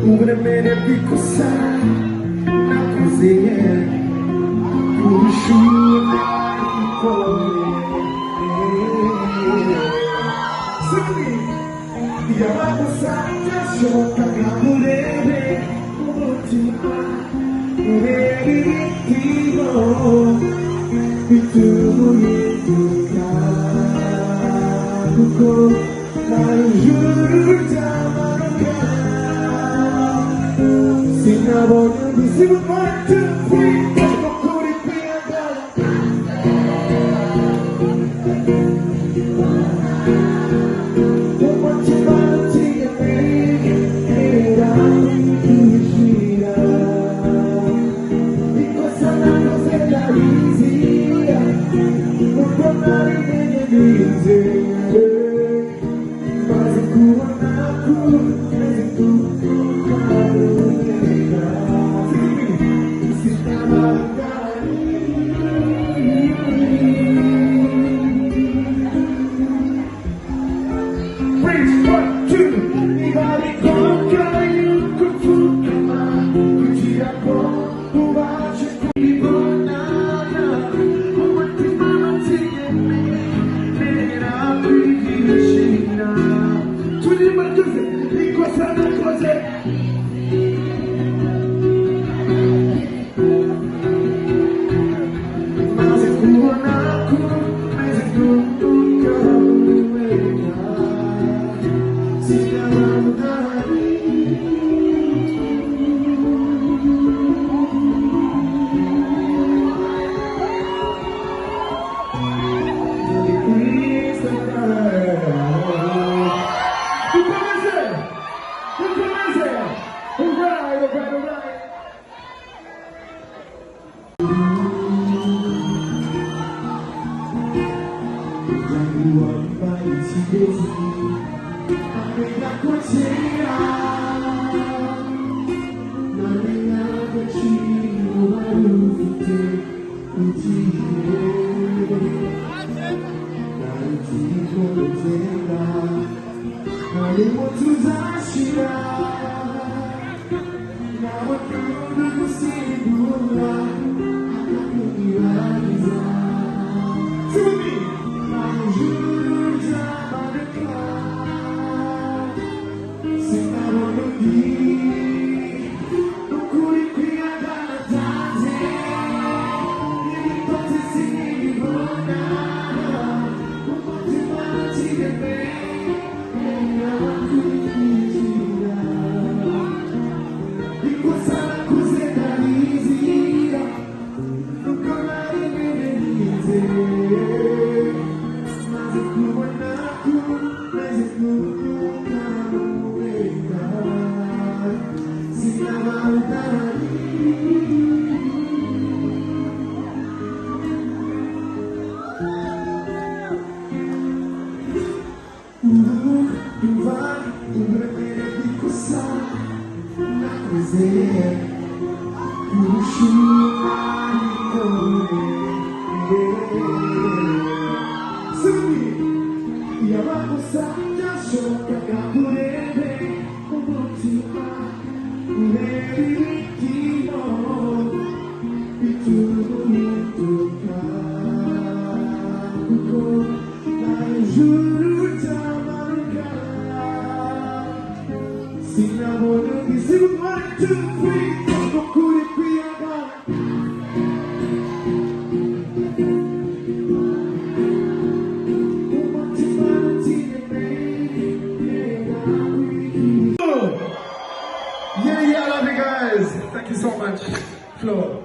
Una mene piccosa, una cos'è? Uscire fuori. Io la passata, sono cagabulere, ultima, veritino, e tu mi tocco, dai giuro, I want to be single, 1, 2, 3, go to the piano. Don't want to find a thing and make I'm because I'm not gonna say that easy. But I'm not even easy. Mas eu Thank you so much, Flo.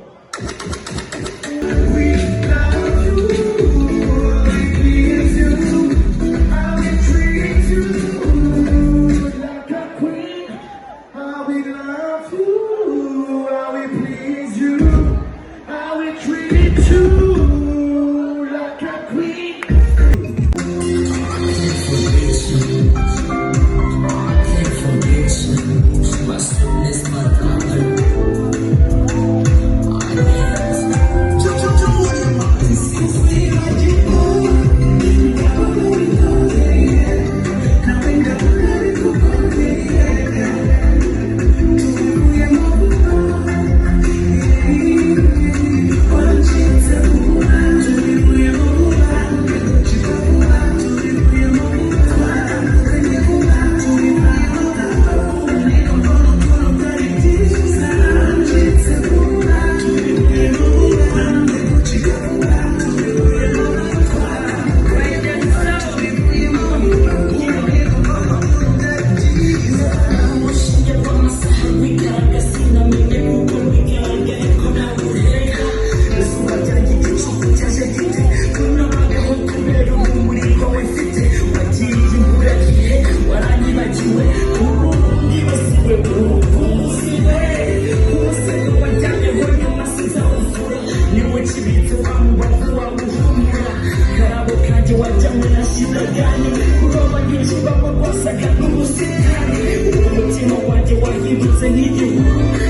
곳에 이유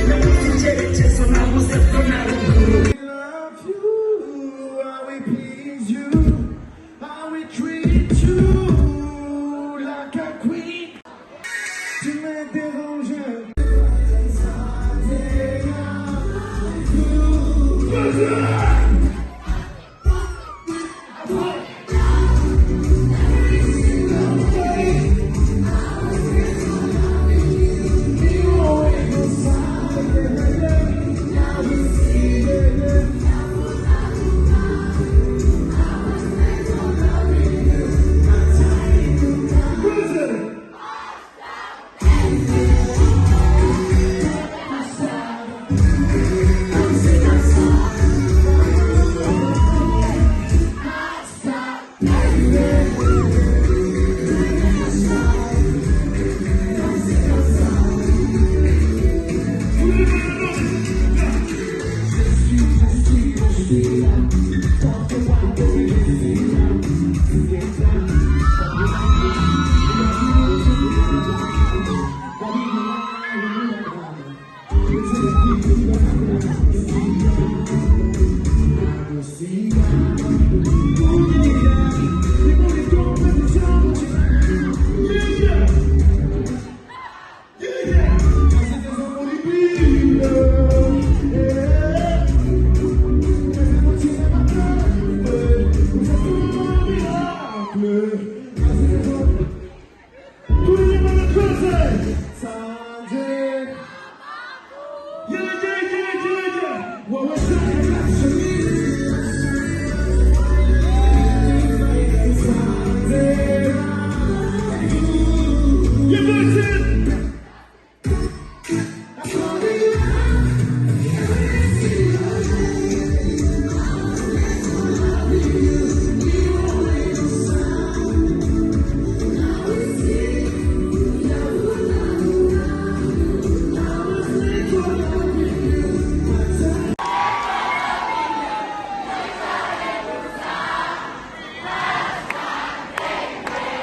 너무 제일 죄송하고 슬퍼하는 love you, how we please you, how we treat you like a queen. Tu me déranges.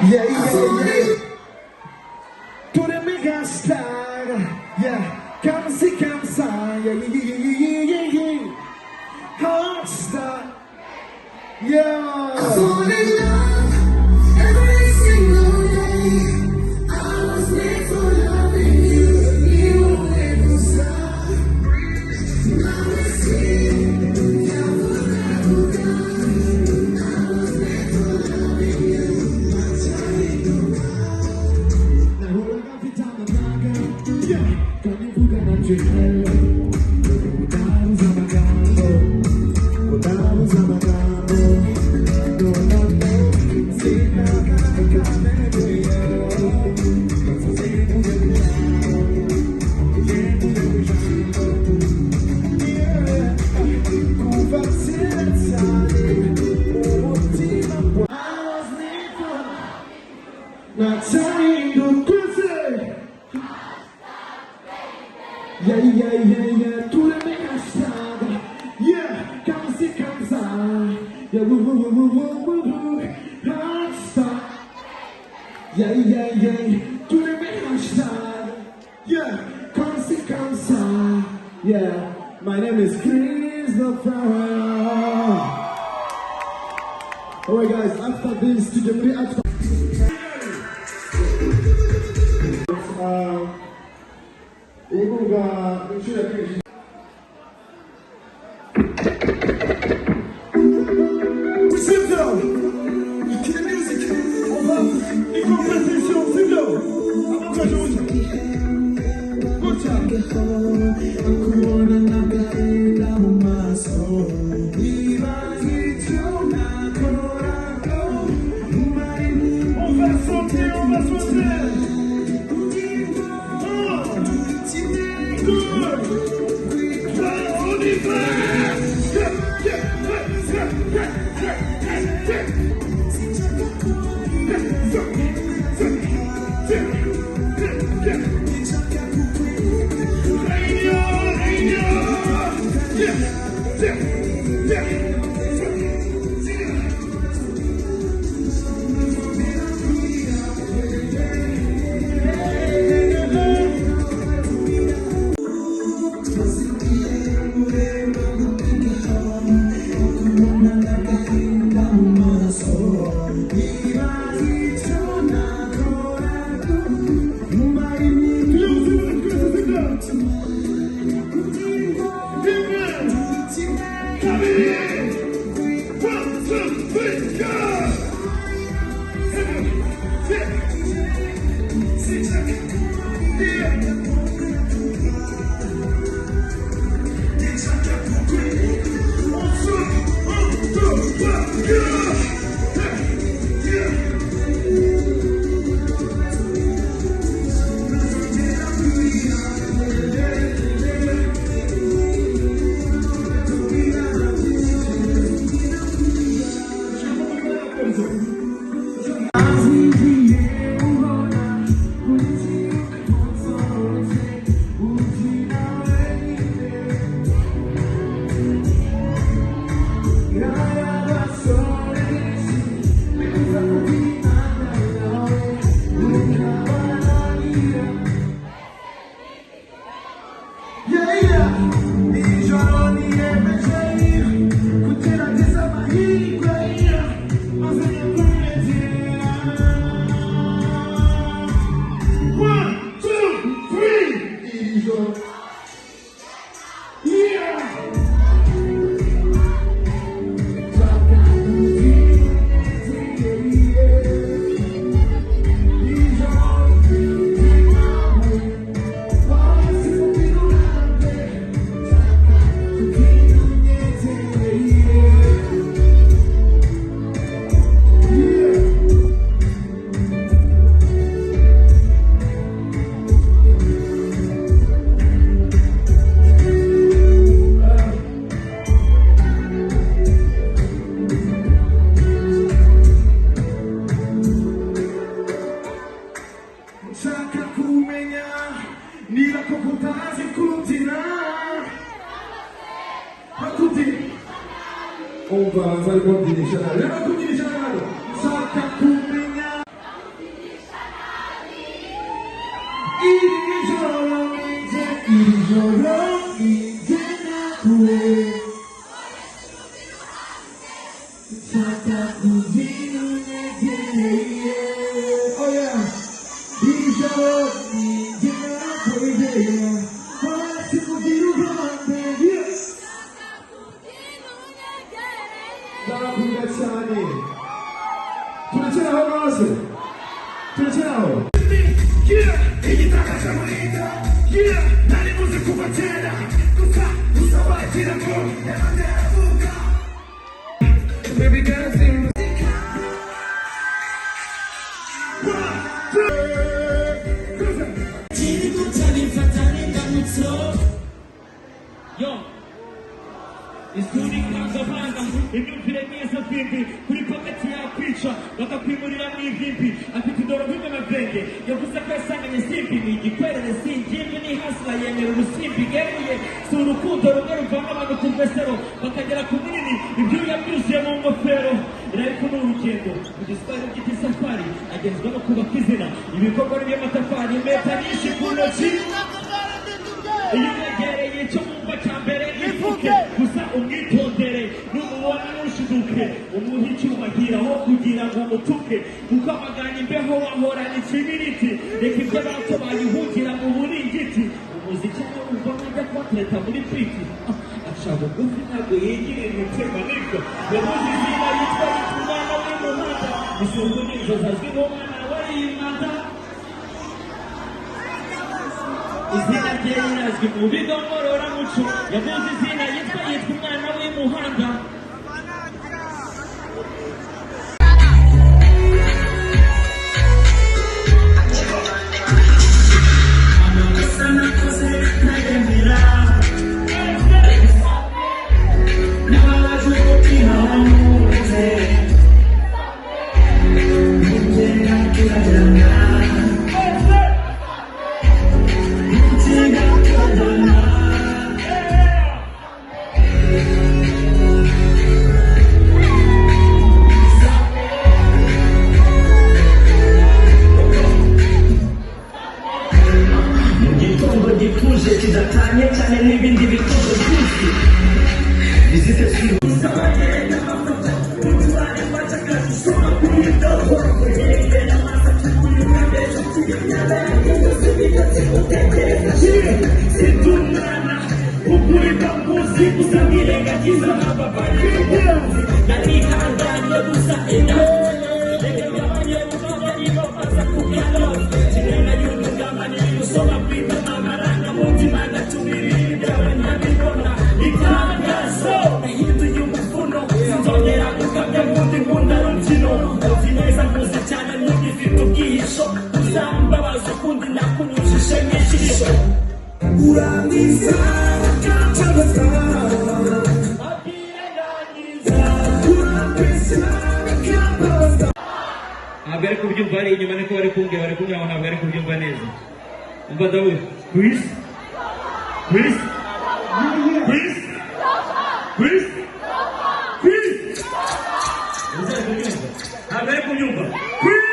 Yeah, yeah, yeah. Tous les méga stars, yeah. Comme c'est comme ça, yeah, yeah, yeah, yeah, yeah, yeah. Hot star, yeah. I fall in love every single day. I was made for loving you. You were the star. Now we see, yeah, forever gone. I was made for loving you. Not trying to kiss it. Yeah, yeah, yeah, yeah. Tous les mecs hashtag. Yeah, comme c'est comme ça. Yeah, woo, woo, woo, woo, woo, woo. Hashtag. Yeah, yeah, yeah. Tous les mecs hashtag. Yeah, comme c'est comme ça. Yeah, my name is Christopher. Alright, guys. After this, to the after. 이거가 출연해 Umva, sai quanti dizionari? Ma tutti i dizionari! Sacca kumenya! Il giorno inizia nakue. Sacca kumenya nakue. Oh yeah! Il giorno inizia nakue. Quasi continuo grande, yes! Dalla Pugacciani tunacheza basi tunacheza Hii taka bonita nani muzikupa tena kusawatira ko yanavuka baby dancing Chini kutanifatani ndamutso Yo Isuri kangabanga imyumvire myiza vimbi kuri paketi yakwica bakakwimurira n'ivimbi afite indoro nk'amavenge yavuze ko yasanganye simbi ni igikwerere singimbi ni hasla yemera urusimbi geruye si urukundo rumwe ruvanga abantu ku rwesero bakagera ku munini ibyuya byuzuye mu ngofero ariko ni urugendo mu gisitari giti safari agenzwa no kubaka izina ibikorwa by'amatafari impeta nyinshi ku ntoki iyo umwegereye icyo mwumva cya mbere ifuke gusa umwitondere n'umubona ntushiduke umuha icyubahiro aho kugira ngo umutuke kuko amagana imbeho wahorana ikibiriti reka ibyo bato bayihungira mu buringiti umuziki nawe wumva nkajya kubatereta muri piki aca bugufi ntabwo yigirira ibitemaniko yavuze izina yitwa umwana w'umuhanda isumbu n'inzozi azwi nk'umwana wariyimanda izina rye rirazwi mu bigo ngororamuco yavuze izina yitwa umwana w'imuhanda kidatanye cyane n'ibindi bikozo byinshi bizite simuza bagenda bafata utware bataka gusoma kuri dogo kugenda amasaka kuri kabeza kugenda n'ibyo bitekereza cyane situmana ukuri bakuzi gusa birenga nagize ababaye narihanganye gusa reka ngabanye ubwoba niba baza kugana kirena y'urugamba n'ibigusoma kwita amarangamutima agatuma ibintu byawe ntabibona itangazo nahinduye umufuno sinzongera gukabya ngundi nkunda rukino uzi neza mpuze cyane n'ugifite ubwihisho uzambabaza ukundi nakunyujije nk'ijisho urangiza cyangwa ntabwo ari kubyumva ari inyuma niko bari kumbwira bari kumbwira ngo ntabwo ari kubyumva neza umva Dawudi Chris Chris Chris Chris Chris ntabwo ari kubyumva Chris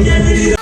kunyandurira